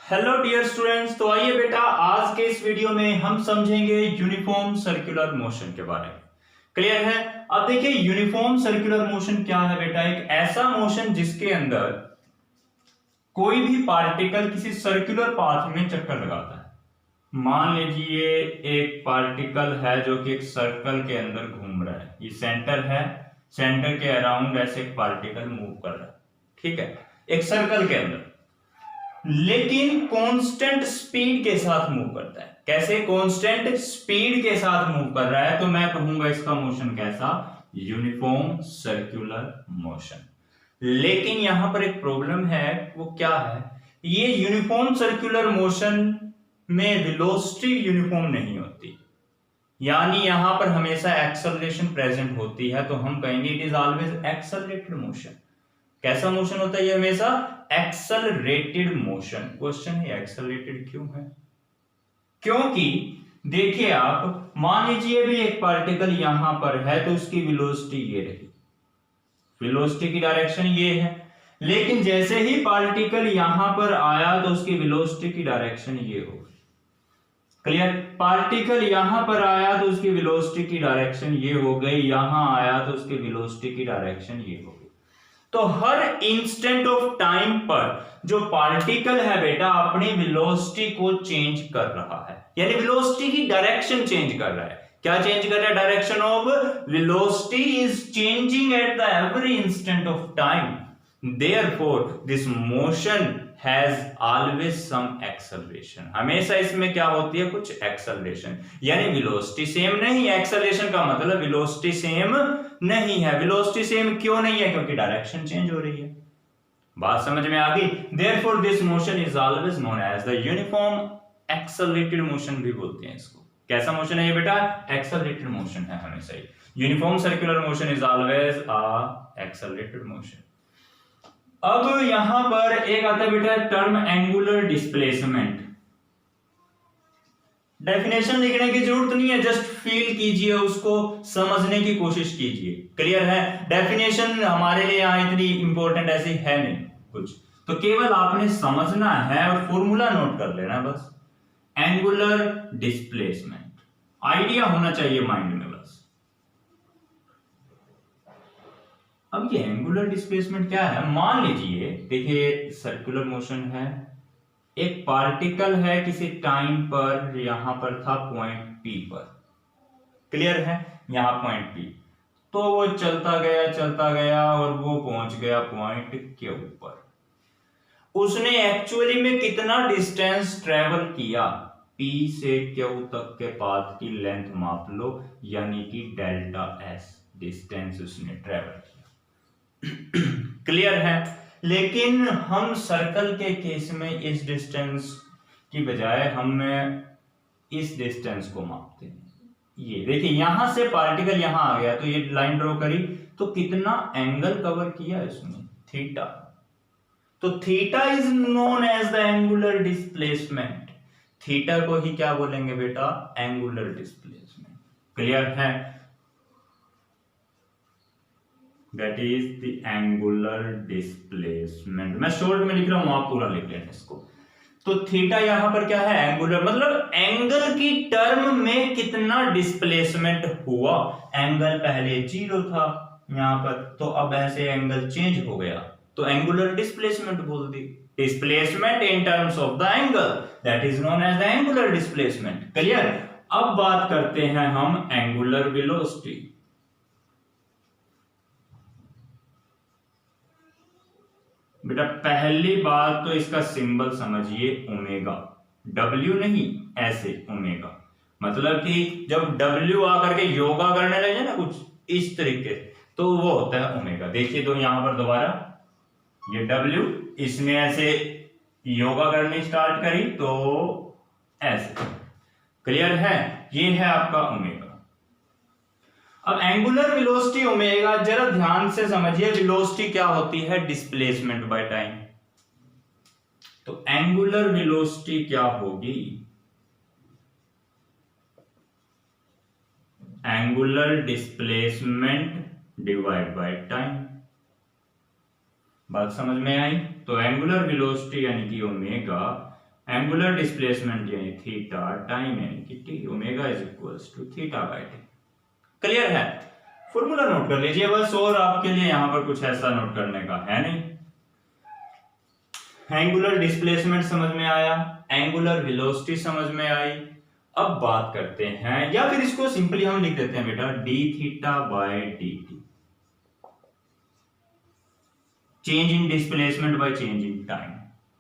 Hello dear students, तो आइए बेटा आज के इस वीडियो में हम समझेंगे यूनिफॉर्म सर्कुलर मोशन के बारे में। क्लियर है। अब देखिए यूनिफॉर्म सर्कुलर मोशन क्या है बेटा। एक ऐसा मोशन जिसके अंदर कोई भी पार्टिकल किसी सर्कुलर पाथ में चक्कर लगाता है। मान लीजिए एक पार्टिकल है जो कि एक सर्कल के अंदर घूम रहा है। ये सेंटर है, सेंटर के अराउंड ऐसे एक पार्टिकल मूव कर रहा है, ठीक है, एक सर्कल के अंदर, लेकिन कांस्टेंट स्पीड के साथ मूव करता है। कैसे? कांस्टेंट स्पीड के साथ मूव कर रहा है, तो मैं कहूंगा इसका मोशन कैसा? Uniform circular motion. लेकिन यहां पर एक प्रॉब्लम है, वो क्या है? ये यूनिफॉर्म सर्कुलर मोशन में वेलोसिटी यूनिफॉर्म नहीं होती, यानी यहां पर हमेशा एक्सेलरेशन प्रेजेंट होती है, तो हम कहेंगे it is always accelerated motion. कैसा मोशन होता है ये? हमेशा एक्सेलरेटेड मोशन। क्वेश्चन है एक्सेलरेटेड क्यों है? क्योंकि देखिए आप मान लीजिए भी एक पार्टिकल यहां पर है तो उसकी वेलोसिटी ये रही, वेलोसिटी की डायरेक्शन ये है, लेकिन जैसे ही पार्टिकल यहां पर आया तो उसकी वेलोसिटी की डायरेक्शन ये हो गई। क्लियर? पार्टिकल यहां पर आया तो उसकी वेलोसिटी की डायरेक्शन ये हो गई, यहां आया तो उसकी वेलोसिटी की डायरेक्शन ये हो गई। तो हर इंस्टेंट ऑफ टाइम पर जो पार्टिकल है बेटा अपनी वेलोसिटी को चेंज कर रहा है, यानी वेलोसिटी की डायरेक्शन चेंज कर रहा है। क्या चेंज कर रहा है? Direction of velocity is changing at the every instant of time, therefore this motion has always some acceleration. हमेशा इसमें क्या होती है? कुछ एक्सेलरेशन, यानी वेलोसिटी सेम नहीं। एक्सेलरेशन का मतलब वेलोसिटी सेम नहीं है। वेलोसिटी सेम क्यों नहीं है? क्योंकि डायरेक्शन चेंज हो रही है। बात समझ में आ गई? Therefore this motion is always known as the uniform accelerated motion भी बोलते हैं इसको। कैसा मोशन है ये बेटा? एक्सेलरेटेड मोशन है हमेशा ही। Uniform circular motion is always a accelerated motion. अब यहां पर एक आता है बेटा टर्म एंगुलर डिस्प्लेसमेंट। डेफिनेशन लिखने की जरूरत नहीं है, जस्ट फील कीजिए, उसको समझने की कोशिश कीजिए। क्लियर है? डेफिनेशन हमारे लिए यहां इतनी इंपॉर्टेंट ऐसी है नहीं कुछ, तो केवल आपने समझना है और फॉर्मूला नोट कर लेना बस। एंगुलर डिस्प्लेसमेंट आइडिया होना चाहिए माइंड में बस। अब ये एंगुलर डिस्प्लेसमेंट क्या है? मान लीजिए देखिए सर्कुलर मोशन है, एक पार्टिकल है किसी टाइम पर, यहां पर था पॉइंट पी पर। क्लियर है? यहां पॉइंट पी, तो वो चलता गया और वो पहुंच गया पॉइंट के ऊपर। उसने एक्चुअली में कितना डिस्टेंस ट्रेवल किया? पी से क्यू तक के पाथ की लेंथ माप लो, यानी कि डेल्टा एस डिस्टेंस उसने ट्रेवल किया। क्लियर है? लेकिन हम सर्कल के केस में इस डिस्टेंस की बजाय हम इस डिस्टेंस को मापते हैं। ये देखिए यहां से पार्टिकल यहां आ गया तो ये लाइन ड्रॉ करी, तो कितना एंगल कवर किया इसने? थीटा। तो theta is known as the angular displacement. Theta को ही क्या बोलेंगे बेटा? Angular displacement. क्लियर है? That is the angular displacement। मैं शॉर्ट में लिख रहा हूं, आप पूरा लिख लेना इसको। तो थीटा यहां पर क्या है? एंगुलर, मतलब एंगल की टर्म में कितना डिस्प्लेसमेंट हुआ। एंगल पहले 0 था यहां पर, तो अब ऐसे एंगल चेंज हो गया, तो एंगुलर डिस्प्लेसमेंट बोल दी। Displacement in terms of the angle, that is known as the angular displacement. Clear? अब बात करते हैं हम एंगुलर वेलोसिटी। बेटा पहली बात तो इसका सिंबल समझिए ओमेगा, डब्ल्यू नहीं, ऐसे ओमेगा। मतलब कि जब डब्ल्यू आकर के योगा करने लगे ना कुछ इस तरीके से, तो वो होता है ओमेगा। देखिए तो यहां पर दोबारा ये डब्ल्यू, इसने ऐसे योगा करनी स्टार्ट करी तो ऐसे। क्लियर है? ये है आपका ओमेगा। अब एंगुलर वेलोसिटी ओमेगा, जरा ध्यान से समझिए, वेलोसिटी क्या होती है? Displacement by time. तो एंगुलर वेलोसिटी क्या होगी? Angular displacement divide by time. बात समझ में आई? तो एंगुलर वेलोसिटी यानी कि ओमेगा एंगुलर डिस्प्लेसमेंट यानी थीटा टाइम यानी कि T, omega is equals to theta by T. Clear है? फॉर्मूला नोट कर लीजिए बस, और आपके लिए यहां पर कुछ ऐसा नोट करने का है नहीं। एंगुलर डिस्प्लेसमेंट समझ में आया, एंगुलर वेलोसिटी समझ में आई। अब बात करते हैं, या फिर इसको सिंपली हम लिख देते हैं बेटा D theta by D T, change in displacement by change in time.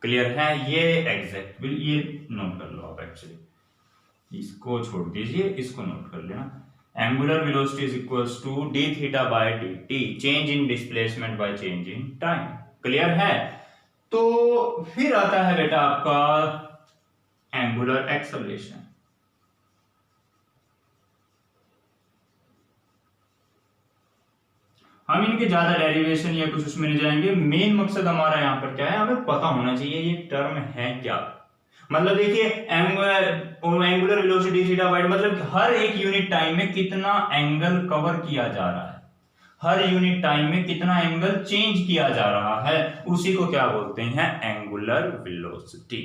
Clear है? ये एग्जैक्ट ये नोट कर लो आप, एक्चुअली इसको छोड़ दीजिए, इसको नोट कर लेना। Angular velocity is equals to D theta by D T, change in displacement by change in time. Clear है? तो फिर आता है बेटा आपका एंगुलर एक्सेलरेशन। हम इनके ज्यादा डेरिवेशन या कुछ उसमें नहीं जाएंगे, मेन मकसद हमारा यहाँ पर क्या है, हमें पता होना चाहिए ये टर्म है क्या। मतलब देखिए एंगुलर वेलोसिटी थीटा बाय, मतलब हर एक यूनिट टाइम में कितना एंगल कवर किया जा रहा है, हर यूनिट टाइम में कितना एंगल चेंज किया जा रहा है, उसी को क्या बोलते हैं, एंगुलर वेलोसिटी।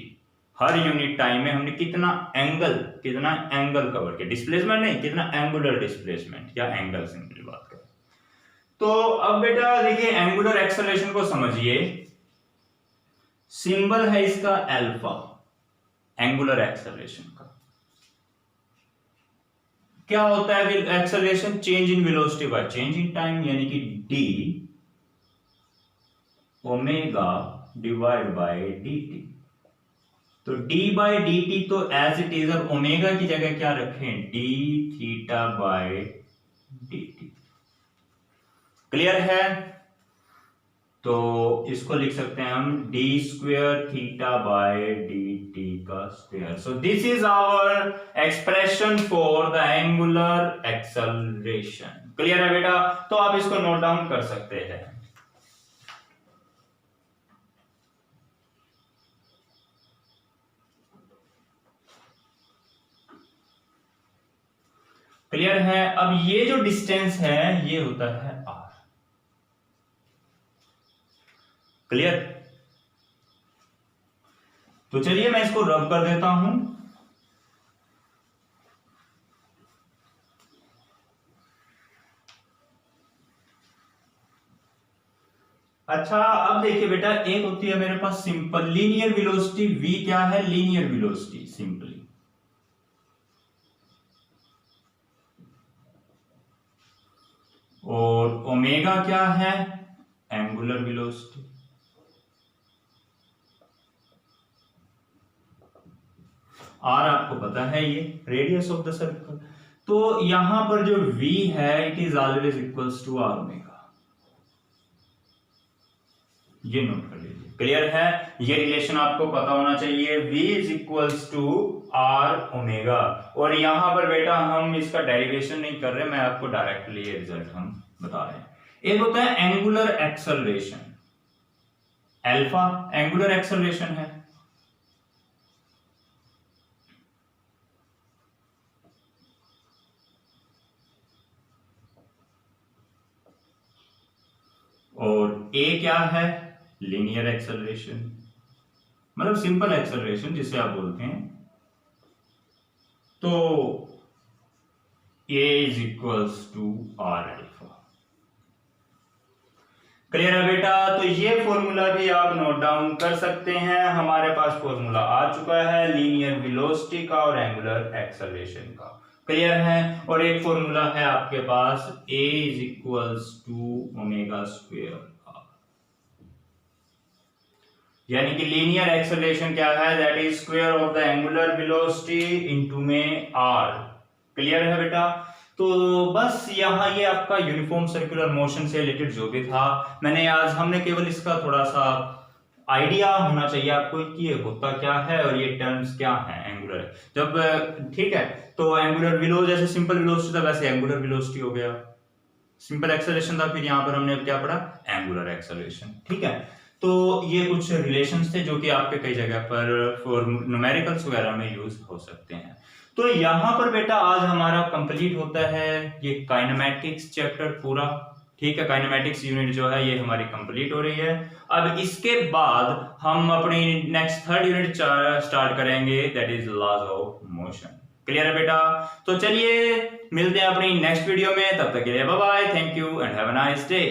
हर यूनिट टाइम में हमने कितना एंगल कवर किया, डिस्प्लेसमेंट नहीं, कितना एंगुलर डिस्प्लेसमेंट या एंगल, सिंपली बात करें तो। अब बेटा देखिए एंगुलर एक्सेलरेशन को समझिए, सिंबल है इसका अल्फा, एंगुलर एक्सेलरेशन का क्या होता है acceleration, change in velocity by change in time, यानी कि d omega divide by D t. तो d बाय डी टी तो एज इट इज, अब ओमेगा की जगह क्या रखें, d theta by D t. Clear है? तो इसको लिख सकते हैं हम d square theta by D t का square. So this is our expression for the angular acceleration. Clear है बेटा? तो आप इसको नोट डाउन कर सकते हैं। क्लियर है? अब ये जो डिस्टेंस है ये होता है r। क्लियर? तो चलिए मैं इसको रब कर देता हूं। अच्छा अब देखिए बेटा, एक होती है मेरे पास सिंपल लीनियर वेलोसिटी, v क्या है, लीनियर वेलोसिटी सिंपली, और ओमेगा क्या है, एंगुलर वेलोसिटी। आर आपको पता है ये रेडियस ऑफ द सर्कल। तो यहां पर जो v है it is always equals to R omega, ये नोट कर लीजिए। क्लियर है? ये रिलेशन आपको पता होना चाहिए, v is equals to R omega. और यहां पर बेटा हम इसका डेरिवेशन नहीं कर रहे, मैं आपको डायरेक्टली ये रिजल्ट हम बता रहे हैं। एक होता है angular acceleration, alpha angular acceleration है, और ए क्या है, लीनियर एक्सेलरेशन, मतलब सिंपल एक्सेलरेशन जिसे आप बोलते हैं। तो a is equals to r alpha. Clear है बेटा? तो ये फॉर्मूला भी आप नोट डाउन कर सकते हैं। हमारे पास फॉर्मूला आ चुका है लीनियर वेलोसिटी का और एंगुलर एक्सेलरेशन का। क्लियर है? और एक फॉर्मूला है आपके पास a is equals to omega square, यानी कि लीनियर एक्सेलरेशन क्या है, that is square of the angular velocity into में r। क्लियर है बेटा? तो बस यहाँ ये आपका यूनिफॉर्म सर्कुलर मोशन से रिलेटेड जो भी था मैंने आज, हमने केवल इसका थोड़ा सा आइडिया होना चाहिए आपको कि ये होता क्या है और ये टर्म्स क्या है एंगुलर। जब ठीक है, तो एंगुलर वेलोसिटी जैसे सिंपल वेलोसिटी था वैसे एंगुलर वेलोसिटी हो गया, सिंपल एक्सेलरेशन था, फिर यहाँ पर हमने क्या पढ़ा, एंगुलर एक्सेलरेशन। ठीक है, तो ये कुछ रिलेशंस थे जो कि आपके कई जगह पर न्यूमेरिकल्स वगैरह में यूज हो सकते हैं। तो यहाँ पर बेटा आज हमारा कंप्लीट होता है ये काइनेमैटिक्स चैप्टर पूरा। ठीक है, काइनेमेटिक्स यूनिट जो है ये हमारी कंप्लीट हो रही है। अब इसके बाद हम अपनी नेक्स्ट थर्ड यूनिट स्टार्ट करेंगे, that is laws of motion. Clear है बेटा? तो चलिए मिलते हैं अपनी नेक्स्ट वीडियो में, तब तक के लिए bye bye, thank you and have a nice day.